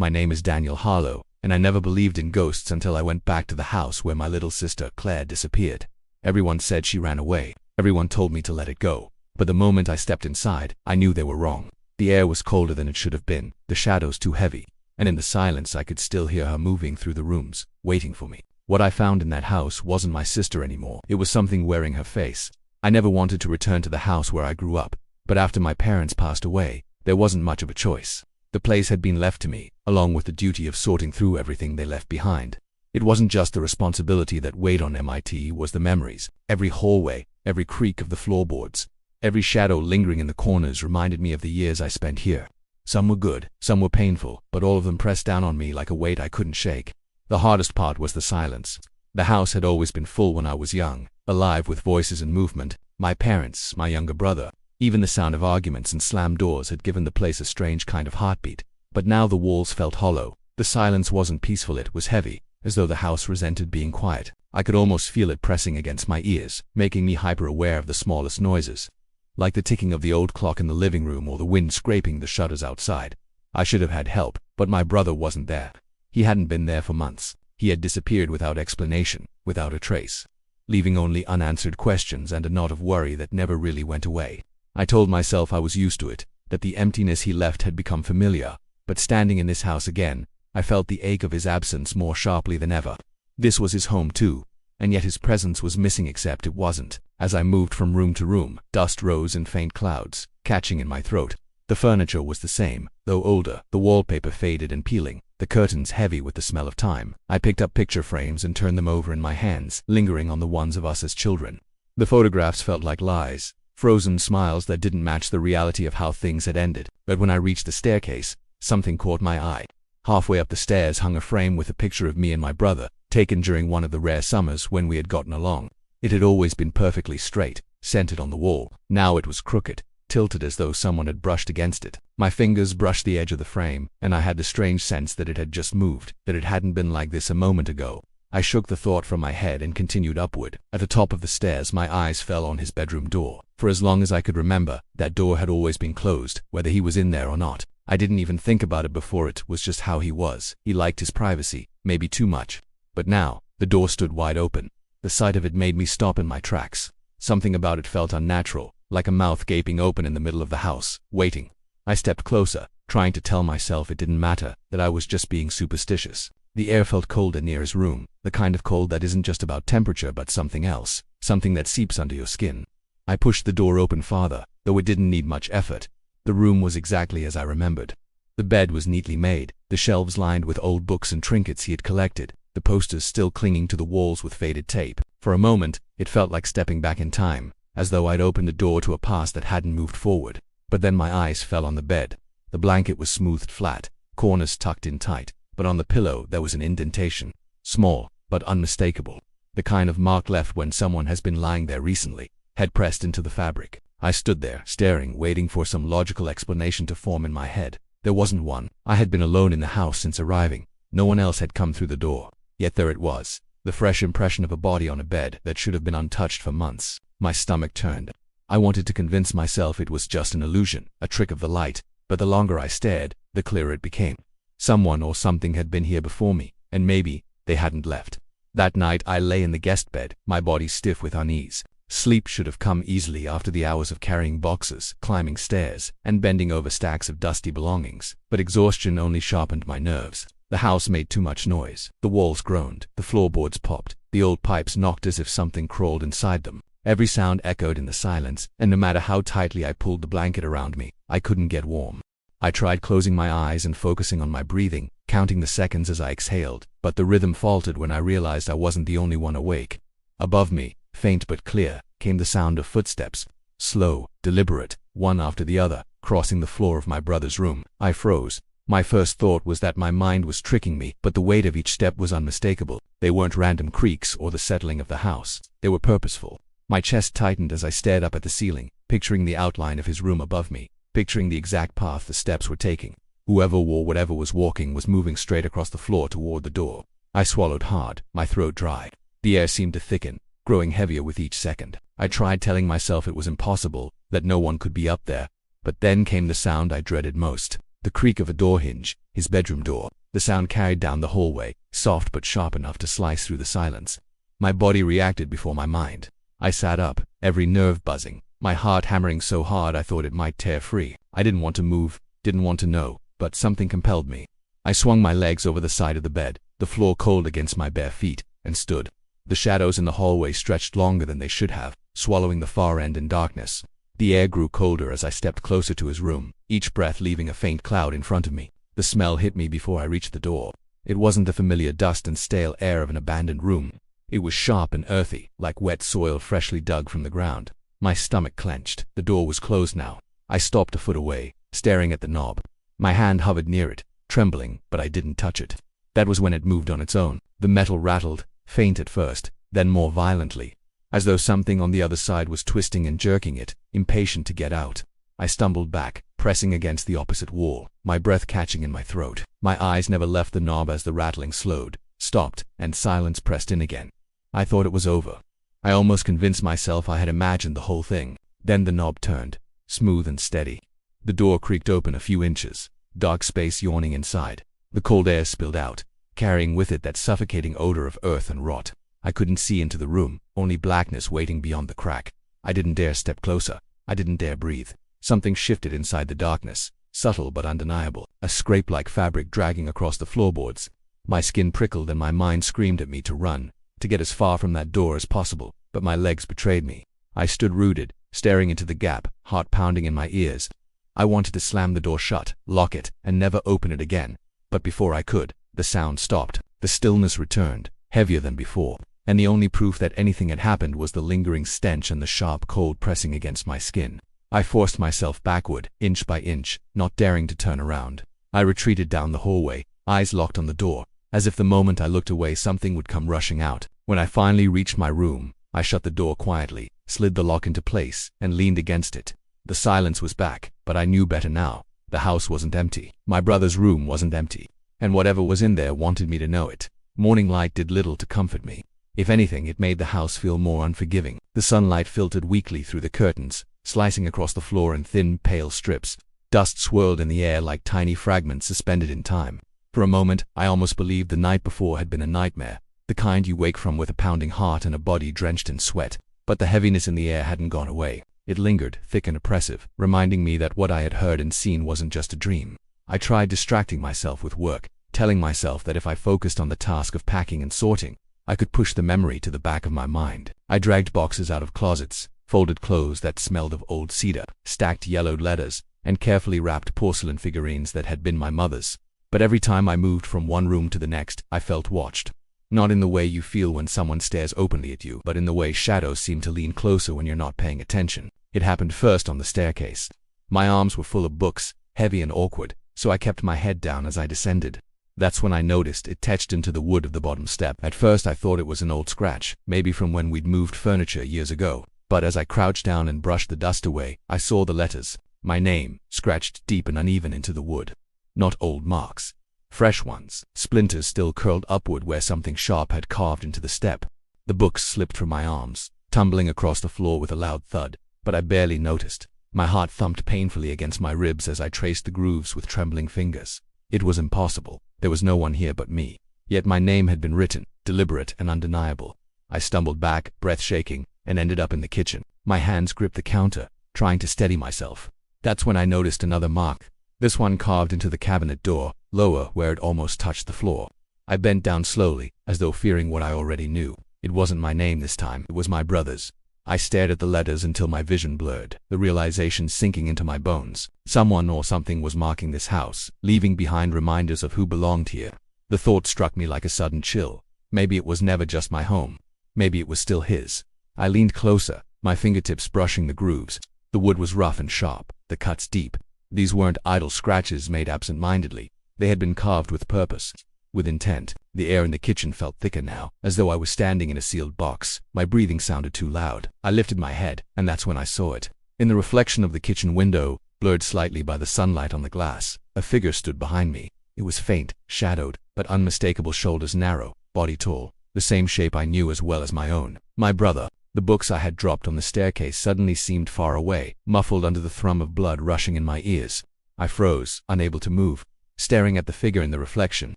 My name is Daniel Harlow, and I never believed in ghosts until I went back to the house where my little sister Claire disappeared. Everyone said she ran away. Everyone told me to let it go. But the moment I stepped inside, I knew they were wrong. The air was colder than it should have been, the shadows too heavy, and in the silence I could still hear her moving through the rooms, waiting for me. What I found in that house wasn't my sister anymore. It was something wearing her face. I never wanted to return to the house where I grew up, but after my parents passed away, there wasn't much of a choice. The place had been left to me, along with the duty of sorting through everything they left behind. It wasn't just the responsibility that weighed on me, it was the memories. Every hallway, every creak of the floorboards, every shadow lingering in the corners reminded me of the years I spent here. Some were good, some were painful, but all of them pressed down on me like a weight I couldn't shake. The hardest part was the silence. The house had always been full when I was young, alive with voices and movement. My parents, my younger brother, even the sound of arguments and slammed doors had given the place a strange kind of heartbeat. But now the walls felt hollow. The silence wasn't peaceful, it was heavy, as though the house resented being quiet. I could almost feel it pressing against my ears, making me hyper-aware of the smallest noises, like the ticking of the old clock in the living room or the wind scraping the shutters outside. I should have had help, but my brother wasn't there. He hadn't been there for months. He had disappeared without explanation, without a trace, leaving only unanswered questions and a knot of worry that never really went away. I told myself I was used to it, that the emptiness he left had become familiar, but standing in this house again, I felt the ache of his absence more sharply than ever. This was his home too, and yet his presence was missing, except it wasn't. As I moved from room to room, dust rose in faint clouds, catching in my throat. The furniture was the same, though older, the wallpaper faded and peeling, the curtains heavy with the smell of time. I picked up picture frames and turned them over in my hands, lingering on the ones of us as children. The photographs felt like lies, frozen smiles that didn't match the reality of how things had ended. But when I reached the staircase, something caught my eye. Halfway up the stairs hung a frame with a picture of me and my brother, taken during one of the rare summers when we had gotten along. It had always been perfectly straight, centered on the wall. Now it was crooked, tilted as though someone had brushed against it. My fingers brushed the edge of the frame, and I had the strange sense that it had just moved, that it hadn't been like this a moment ago. I shook the thought from my head and continued upward. At the top of the stairs, my eyes fell on his bedroom door. For as long as I could remember, that door had always been closed, whether he was in there or not. I didn't even think about it before, it was just how he was. He liked his privacy, maybe too much. But now, the door stood wide open. The sight of it made me stop in my tracks. Something about it felt unnatural, like a mouth gaping open in the middle of the house, waiting. I stepped closer, trying to tell myself it didn't matter, that I was just being superstitious. The air felt colder near his room, the kind of cold that isn't just about temperature but something else, something that seeps under your skin. I pushed the door open farther, though it didn't need much effort. The room was exactly as I remembered. The bed was neatly made, the shelves lined with old books and trinkets he had collected, the posters still clinging to the walls with faded tape. For a moment, it felt like stepping back in time, as though I'd opened a door to a past that hadn't moved forward. But then my eyes fell on the bed. The blanket was smoothed flat, corners tucked in tight, but on the pillow there was an indentation, small but unmistakable, the kind of mark left when someone has been lying there recently, head pressed into the fabric. I stood there, staring, waiting for some logical explanation to form in my head. There wasn't one. I had been alone in the house since arriving. No one else had come through the door. Yet there it was, the fresh impression of a body on a bed that should have been untouched for months. My stomach turned. I wanted to convince myself it was just an illusion, a trick of the light, but the longer I stared, the clearer it became. Someone or something had been here before me, and maybe they hadn't left. That night I lay in the guest bed, my body stiff with unease. Sleep should have come easily after the hours of carrying boxes, climbing stairs, and bending over stacks of dusty belongings, but exhaustion only sharpened my nerves. The house made too much noise. The walls groaned, the floorboards popped, the old pipes knocked as if something crawled inside them. Every sound echoed in the silence, and no matter how tightly I pulled the blanket around me, I couldn't get warm. I tried closing my eyes and focusing on my breathing, counting the seconds as I exhaled, but the rhythm faltered when I realized I wasn't the only one awake. Above me, faint but clear, came the sound of footsteps, slow, deliberate, one after the other, crossing the floor of my brother's room. I froze. My first thought was that my mind was tricking me, but the weight of each step was unmistakable. They weren't random creaks or the settling of the house. They were purposeful. My chest tightened as I stared up at the ceiling, picturing the outline of his room above me, picturing the exact path the steps were taking. Whoever or whatever was walking was moving straight across the floor toward the door. I swallowed hard, my throat dry. The air seemed to thicken, growing heavier with each second. I tried telling myself it was impossible, that no one could be up there, but then came the sound I dreaded most. The creak of a door hinge, his bedroom door. The sound carried down the hallway, soft but sharp enough to slice through the silence. My body reacted before my mind. I sat up, every nerve buzzing, my heart hammering so hard I thought it might tear free. I didn't want to move, didn't want to know, but something compelled me. I swung my legs over the side of the bed, the floor cold against my bare feet, and stood. The shadows in the hallway stretched longer than they should have, swallowing the far end in darkness. The air grew colder as I stepped closer to his room, each breath leaving a faint cloud in front of me. The smell hit me before I reached the door. It wasn't the familiar dust and stale air of an abandoned room. It was sharp and earthy, like wet soil freshly dug from the ground. My stomach clenched. The door was closed now. I stopped a foot away, staring at the knob. My hand hovered near it, trembling, but I didn't touch it. That was when it moved on its own. The metal rattled, faint at first, then more violently, as though something on the other side was twisting and jerking it, impatient to get out. I stumbled back, pressing against the opposite wall, my breath catching in my throat. My eyes never left the knob as the rattling slowed, stopped, and silence pressed in again. I thought it was over. I almost convinced myself I had imagined the whole thing. Then the knob turned, smooth and steady. The door creaked open a few inches, dark space yawning inside. The cold air spilled out, carrying with it that suffocating odor of earth and rot. I couldn't see into the room, only blackness waiting beyond the crack. I didn't dare step closer. I didn't dare breathe. Something shifted inside the darkness, subtle but undeniable, a scrape-like fabric dragging across the floorboards. My skin prickled and my mind screamed at me to run, to get as far from that door as possible, but my legs betrayed me. I stood rooted, staring into the gap, heart pounding in my ears. I wanted to slam the door shut, lock it, and never open it again. But before I could, the sound stopped. The stillness returned, heavier than before, and the only proof that anything had happened was the lingering stench and the sharp cold pressing against my skin. I forced myself backward, inch by inch, not daring to turn around. I retreated down the hallway, eyes locked on the door, as if the moment I looked away something would come rushing out. When I finally reached my room, I shut the door quietly, slid the lock into place, and leaned against it. The silence was back, but I knew better now. The house wasn't empty. My brother's room wasn't empty. And whatever was in there wanted me to know it. Morning light did little to comfort me. If anything, it made the house feel more unforgiving. The sunlight filtered weakly through the curtains, slicing across the floor in thin, pale strips. Dust swirled in the air like tiny fragments suspended in time. For a moment, I almost believed the night before had been a nightmare, the kind you wake from with a pounding heart and a body drenched in sweat. But the heaviness in the air hadn't gone away. It lingered, thick and oppressive, reminding me that what I had heard and seen wasn't just a dream. I tried distracting myself with work, telling myself that if I focused on the task of packing and sorting, I could push the memory to the back of my mind. I dragged boxes out of closets, folded clothes that smelled of old cedar, stacked yellowed letters, and carefully wrapped porcelain figurines that had been my mother's. But every time I moved from one room to the next, I felt watched. Not in the way you feel when someone stares openly at you, but in the way shadows seem to lean closer when you're not paying attention. It happened first on the staircase. My arms were full of books, heavy and awkward, so I kept my head down as I descended. That's when I noticed it etched into the wood of the bottom step. At first I thought it was an old scratch, maybe from when we'd moved furniture years ago. But as I crouched down and brushed the dust away, I saw the letters. My name, scratched deep and uneven into the wood. Not old marks. Fresh ones. Splinters still curled upward where something sharp had carved into the step. The books slipped from my arms, tumbling across the floor with a loud thud, but I barely noticed. My heart thumped painfully against my ribs as I traced the grooves with trembling fingers. It was impossible. There was no one here but me. Yet my name had been written, deliberate and undeniable. I stumbled back, breath shaking, and ended up in the kitchen. My hands gripped the counter, trying to steady myself. That's when I noticed another mark. This one carved into the cabinet door, lower where it almost touched the floor. I bent down slowly, as though fearing what I already knew. It wasn't my name this time, it was my brother's. I stared at the letters until my vision blurred, the realization sinking into my bones. Someone or something was marking this house, leaving behind reminders of who belonged here. The thought struck me like a sudden chill. Maybe it was never just my home. Maybe it was still his. I leaned closer, my fingertips brushing the grooves. The wood was rough and sharp, the cuts deep. These weren't idle scratches made absent-mindedly. They had been carved with purpose, with intent. The air in the kitchen felt thicker now, as though I was standing in a sealed box. My breathing sounded too loud. I lifted my head, and that's when I saw it. In the reflection of the kitchen window, blurred slightly by the sunlight on the glass, a figure stood behind me. It was faint, shadowed, but unmistakable, shoulders narrow, body tall, the same shape I knew as well as my own. My brother. The books I had dropped on the staircase suddenly seemed far away, muffled under the thrum of blood rushing in my ears. I froze, unable to move, staring at the figure in the reflection.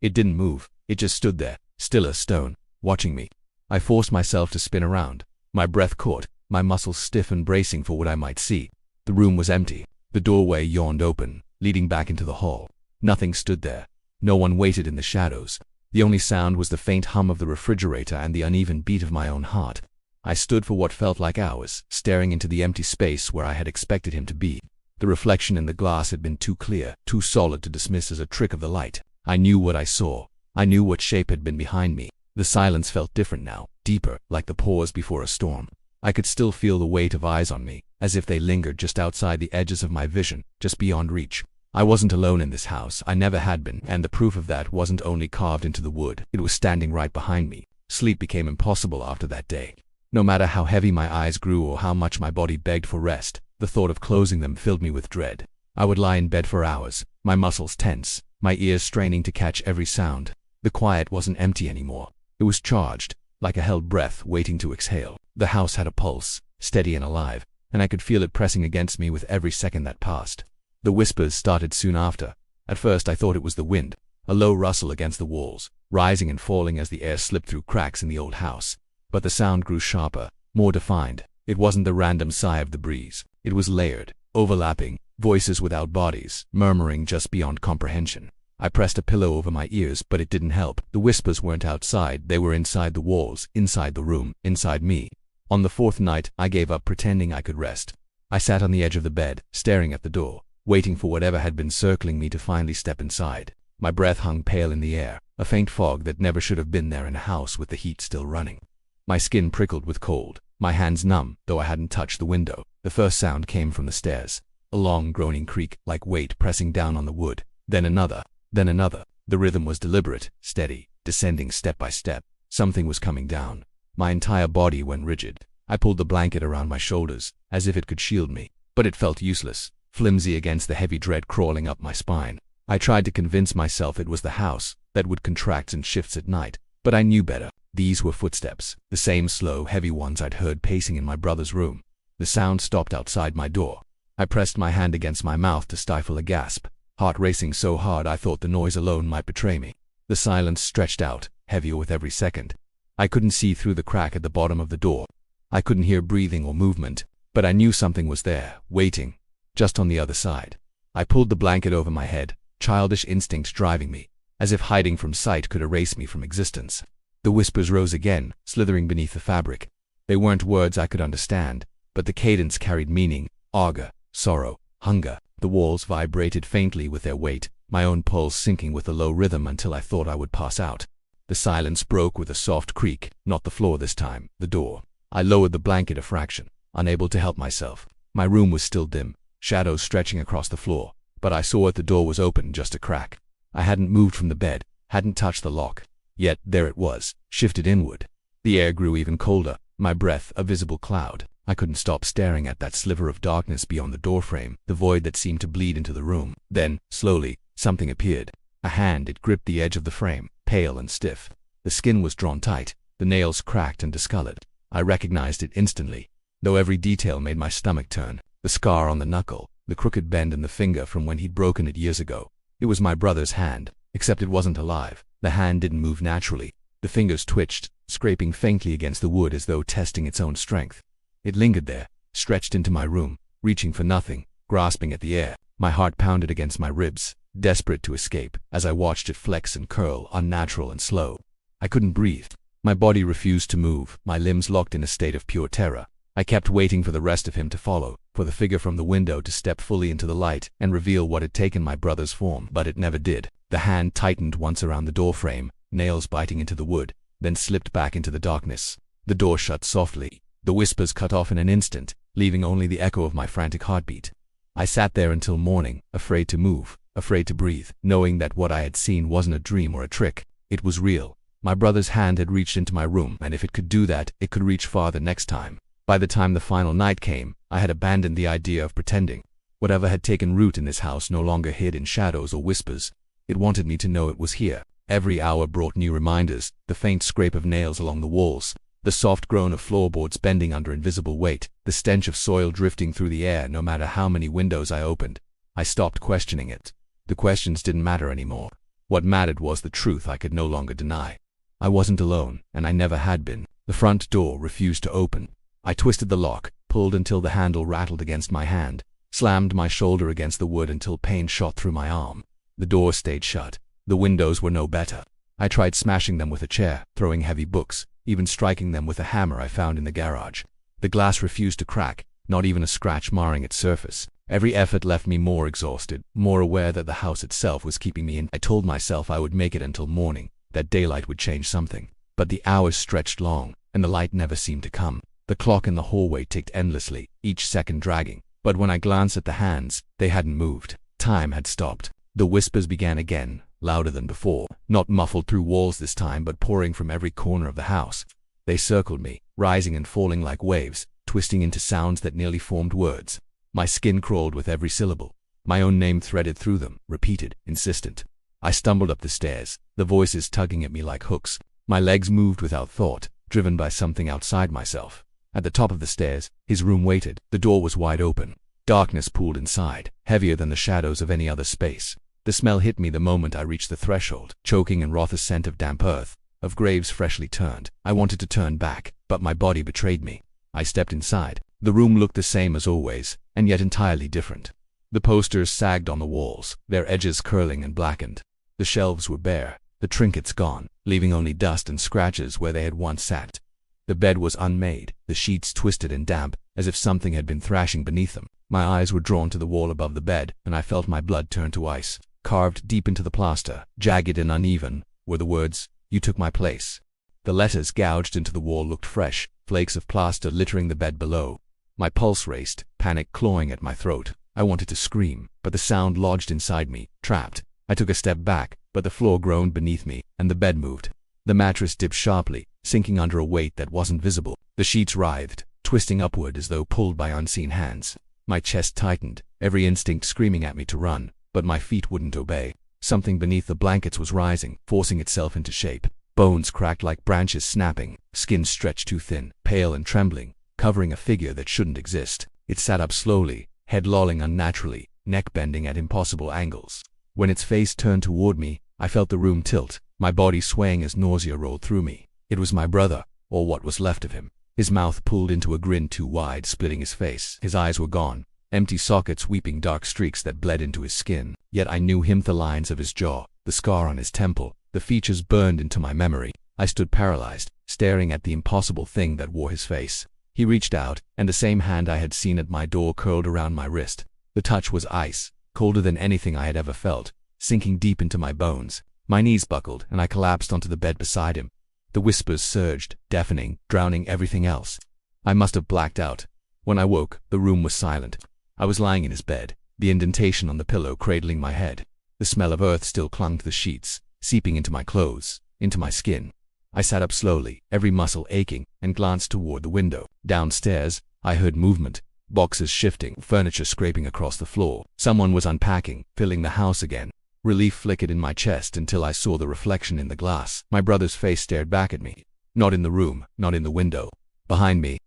It didn't move. It just stood there, still as stone, watching me. I forced myself to spin around. My breath caught, my muscles stiff and bracing for what I might see. The room was empty. The doorway yawned open, leading back into the hall. Nothing stood there. No one waited in the shadows. The only sound was the faint hum of the refrigerator and the uneven beat of my own heart. I stood for what felt like hours, staring into the empty space where I had expected him to be. The reflection in the glass had been too clear, too solid to dismiss as a trick of the light. I knew what I saw. I knew what shape had been behind me. The silence felt different now, deeper, like the pause before a storm. I could still feel the weight of eyes on me, as if they lingered just outside the edges of my vision, just beyond reach. I wasn't alone in this house, I never had been, and the proof of that wasn't only carved into the wood, it was standing right behind me. Sleep became impossible after that day. No matter how heavy my eyes grew or how much my body begged for rest, the thought of closing them filled me with dread. I would lie in bed for hours, my muscles tense, my ears straining to catch every sound. The quiet wasn't empty anymore. It was charged, like a held breath waiting to exhale. The house had a pulse, steady and alive, and I could feel it pressing against me with every second that passed. The whispers started soon after. At first I thought it was the wind, a low rustle against the walls, rising and falling as the air slipped through cracks in the old house. But the sound grew sharper, more defined. It wasn't the random sigh of the breeze. It was layered, overlapping, voices without bodies, murmuring just beyond comprehension. I pressed a pillow over my ears, but it didn't help. The whispers weren't outside, they were inside the walls, inside the room, inside me. On the fourth night, I gave up pretending I could rest. I sat on the edge of the bed, staring at the door, waiting for whatever had been circling me to finally step inside. My breath hung pale in the air, a faint fog that never should have been there in a house with the heat still running. My skin prickled with cold, my hands numb, though I hadn't touched the window. The first sound came from the stairs, a long groaning creak, like weight pressing down on the wood. Then another, then another. The rhythm was deliberate, steady, descending step by step. Something was coming down. My entire body went rigid. I pulled the blanket around my shoulders, as if it could shield me, but it felt useless, flimsy against the heavy dread crawling up my spine. I tried to convince myself it was the house that would contract in shifts at night, but I knew better. These were footsteps, the same slow, heavy ones I'd heard pacing in my brother's room. The sound stopped outside my door. I pressed my hand against my mouth to stifle a gasp, heart racing so hard I thought the noise alone might betray me. The silence stretched out, heavier with every second. I couldn't see through the crack at the bottom of the door. I couldn't hear breathing or movement, but I knew something was there, waiting, just on the other side. I pulled the blanket over my head, childish instinct driving me, as if hiding from sight could erase me from existence. The whispers rose again, slithering beneath the fabric. They weren't words I could understand, but the cadence carried meaning, anger, sorrow, hunger. The walls vibrated faintly with their weight, my own pulse sinking with the low rhythm until I thought I would pass out. The silence broke with a soft creak, not the floor this time, the door. I lowered the blanket a fraction, unable to help myself. My room was still dim, shadows stretching across the floor, but I saw that the door was open, just a crack. I hadn't moved from the bed, hadn't touched the lock. Yet there it was, shifted inward. The air grew even colder, my breath a visible cloud. I couldn't stop staring at that sliver of darkness beyond the doorframe, the void that seemed to bleed into the room. Then, slowly, something appeared. A hand. It gripped the edge of the frame, pale and stiff. The skin was drawn tight, the nails cracked and discolored. I recognized it instantly, though every detail made my stomach turn. The scar on the knuckle, the crooked bend in the finger from when he'd broken it years ago. It was my brother's hand, except it wasn't alive. The hand didn't move naturally. The fingers twitched, scraping faintly against the wood as though testing its own strength. It lingered there, stretched into my room, reaching for nothing, grasping at the air. My heart pounded against my ribs, desperate to escape, as I watched it flex and curl, unnatural and slow. I couldn't breathe. My body refused to move, my limbs locked in a state of pure terror. I kept waiting for the rest of him to follow, for the figure from the window to step fully into the light and reveal what had taken my brother's form, but it never did. The hand tightened once around the doorframe, nails biting into the wood, then slipped back into the darkness. The door shut softly. The whispers cut off in an instant, leaving only the echo of my frantic heartbeat. I sat there until morning, afraid to move, afraid to breathe, knowing that what I had seen wasn't a dream or a trick. It was real. My brother's hand had reached into my room, and if it could do that, it could reach farther next time. By the time the final night came, I had abandoned the idea of pretending. Whatever had taken root in this house no longer hid in shadows or whispers. It wanted me to know it was here. Every hour brought new reminders, the faint scrape of nails along the walls, the soft groan of floorboards bending under invisible weight, the stench of soil drifting through the air no matter how many windows I opened. I stopped questioning it. The questions didn't matter anymore. What mattered was the truth I could no longer deny. I wasn't alone, and I never had been. The front door refused to open. I twisted the lock, pulled until the handle rattled against my hand, slammed my shoulder against the wood until pain shot through my arm. The door stayed shut. The windows were no better. I tried smashing them with a chair, throwing heavy books, even striking them with a hammer I found in the garage. The glass refused to crack, not even a scratch marring its surface. Every effort left me more exhausted, more aware that the house itself was keeping me in. I told myself I would make it until morning, that daylight would change something. But the hours stretched long, and the light never seemed to come. The clock in the hallway ticked endlessly, each second dragging. But when I glanced at the hands, they hadn't moved. Time had stopped. The whispers began again, louder than before, not muffled through walls this time, but pouring from every corner of the house. They circled me, rising and falling like waves, twisting into sounds that nearly formed words. My skin crawled with every syllable. My own name threaded through them, repeated, insistent. I stumbled up the stairs, the voices tugging at me like hooks. My legs moved without thought, driven by something outside myself. At the top of the stairs, his room waited. The door was wide open. Darkness pooled inside, heavier than the shadows of any other space. The smell hit me the moment I reached the threshold, choking and wrath, a scent of damp earth, of graves freshly turned. I wanted to turn back, but my body betrayed me. I stepped inside. The room looked the same as always, and yet entirely different. The posters sagged on the walls, their edges curling and blackened. The shelves were bare, the trinkets gone, leaving only dust and scratches where they had once sat. The bed was unmade, the sheets twisted and damp, as if something had been thrashing beneath them. My eyes were drawn to the wall above the bed, and I felt my blood turn to ice. Carved deep into the plaster, jagged and uneven, were the words, "You took my place." The letters gouged into the wall looked fresh, flakes of plaster littering the bed below. My pulse raced, panic clawing at my throat. I wanted to scream, but the sound lodged inside me, trapped. I took a step back, but the floor groaned beneath me, and the bed moved. The mattress dipped sharply, sinking under a weight that wasn't visible. The sheets writhed, twisting upward as though pulled by unseen hands. My chest tightened, every instinct screaming at me to run, but my feet wouldn't obey. Something beneath the blankets was rising, forcing itself into shape. Bones cracked like branches snapping, skin stretched too thin, pale and trembling, covering a figure that shouldn't exist. It sat up slowly, head lolling unnaturally, neck bending at impossible angles. When its face turned toward me, I felt the room tilt, my body swaying as nausea rolled through me. It was my brother, or what was left of him. His mouth pulled into a grin too wide, splitting his face. His eyes were gone, empty sockets weeping dark streaks that bled into his skin. Yet I knew him, the lines of his jaw, the scar on his temple, the features burned into my memory. I stood paralyzed, staring at the impossible thing that wore his face. He reached out, and the same hand I had seen at my door curled around my wrist. The touch was ice, colder than anything I had ever felt, sinking deep into my bones. My knees buckled, and I collapsed onto the bed beside him. The whispers surged, deafening, drowning everything else. I must have blacked out. When I woke, the room was silent. I was lying in his bed, the indentation on the pillow cradling my head. The smell of earth still clung to the sheets, seeping into my clothes, into my skin. I sat up slowly, every muscle aching, and glanced toward the window. Downstairs, I heard movement, boxes shifting, furniture scraping across the floor. Someone was unpacking, filling the house again. Relief flickered in my chest until I saw the reflection in the glass. My brother's face stared back at me. Not in the room, not in the window. Behind me,